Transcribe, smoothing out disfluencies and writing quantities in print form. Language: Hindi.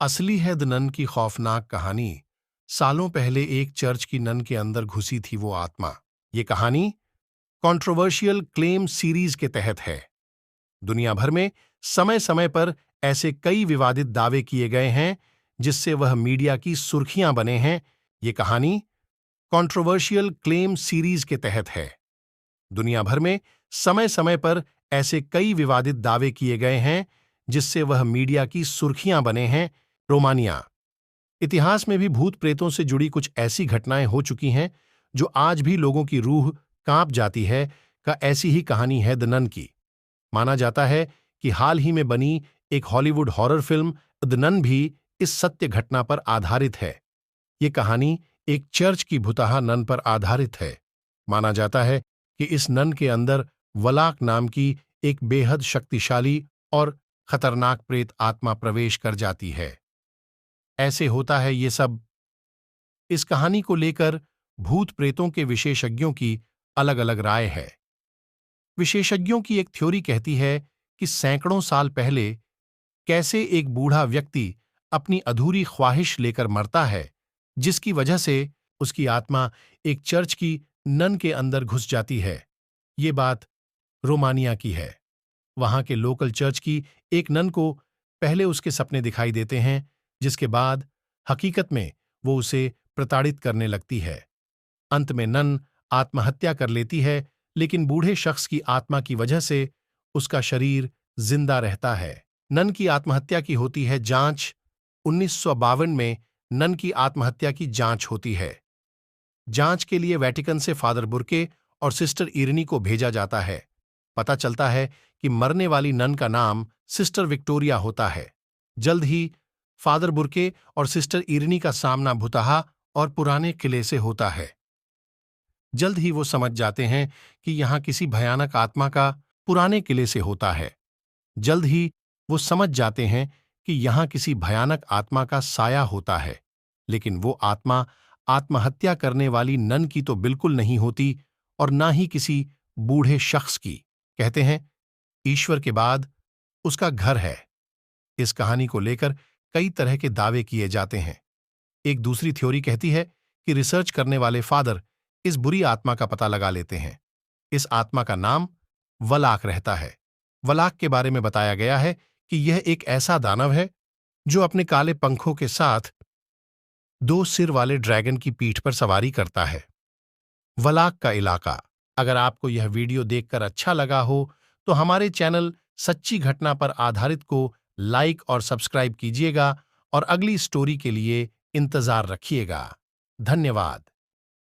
असली है द नन की खौफनाक कहानी। सालों पहले एक चर्च की नन के अंदर घुसी थी वो आत्मा। ये कहानी कंट्रोवर्शियल क्लेम सीरीज के तहत है। दुनिया भर में समय समय पर ऐसे कई विवादित दावे किए गए हैं जिससे वह मीडिया की सुर्खियां बने हैं। ये कहानी कंट्रोवर्शियल क्लेम सीरीज के तहत है। दुनिया भर में समय समय पर ऐसे कई विवादित दावे किए गए हैं जिससे वह मीडिया की सुर्खियां बने हैं। रोमानिया। इतिहास में भी भूत प्रेतों से जुड़ी कुछ ऐसी घटनाएं हो चुकी हैं जो आज भी लोगों की रूह कांप जाती है। का ऐसी ही कहानी है द नन की। माना जाता है कि हाल ही में बनी एक Hollywood horror film the nun भी इस सत्य घटना पर आधारित है। ये कहानी एक चर्च की भुताहा नन पर आधारित है। माना जाता है कि इस नन के अंदर वलाक नाम की एक बेहद शक्तिशाली और खतरनाक प्रेत आत्मा प्रवेश कर जाती है। ऐसे होता है ये सब। इस कहानी को लेकर भूत प्रेतों के विशेषज्ञों की अलग अलग राय है। विशेषज्ञों की एक थ्योरी कहती है कि सैकड़ों साल पहले कैसे एक बूढ़ा व्यक्ति अपनी अधूरी ख्वाहिश लेकर मरता है, जिसकी वजह से उसकी आत्मा एक चर्च की नन के अंदर घुस जाती है। ये बात रोमानिया की है। वहां के लोकल चर्च की एक नन को पहले उसके सपने दिखाई देते हैं, जिसके बाद हकीकत में वो उसे प्रताड़ित करने लगती है। अंत में नन आत्महत्या कर लेती है, लेकिन बूढ़े शख्स की आत्मा की वजह से उसका शरीर जिंदा रहता है। नन की आत्महत्या की होती है जांच। 1952 में नन की आत्महत्या की जांच होती है। जांच के लिए वेटिकन से फादर बुर्के और सिस्टर इरनी को भेजा जाता है। पता चलता है कि मरने वाली नन का नाम सिस्टर विक्टोरिया होता है। जल्द ही फादर बुर्के और सिस्टर इरनी का सामना भुताहा और पुराने किले से होता है। जल्द ही वो समझ जाते हैं कि यहां किसी भयानक आत्मा का पुराने किले से होता है। जल्द ही वो समझ जाते हैं कि यहां किसी भयानक आत्मा का साया होता है, लेकिन वो आत्मा आत्महत्या करने वाली नन की तो बिल्कुल नहीं होती और ना ही किसी बूढ़े शख्स की। कहते हैं ईश्वर के बाद उसका घर है। इस कहानी को लेकर कई तरह के दावे किए जाते हैं। एक दूसरी थ्योरी कहती है कि रिसर्च करने वाले फादर इस बुरी आत्मा का पता लगा लेते हैं। इस आत्मा का नाम वलाक रहता है। वलाक के बारे में बताया गया है कि यह एक ऐसा दानव है जो अपने काले पंखों के साथ दो सिर वाले ड्रैगन की पीठ पर सवारी करता है। वलाक का इलाका। अगर आपको यह वीडियो देखकर अच्छा लगा हो तो हमारे चैनल सच्ची घटना पर आधारित को लाइक और सब्सक्राइब कीजिएगा और अगली स्टोरी के लिए इंतजार रखिएगा। धन्यवाद।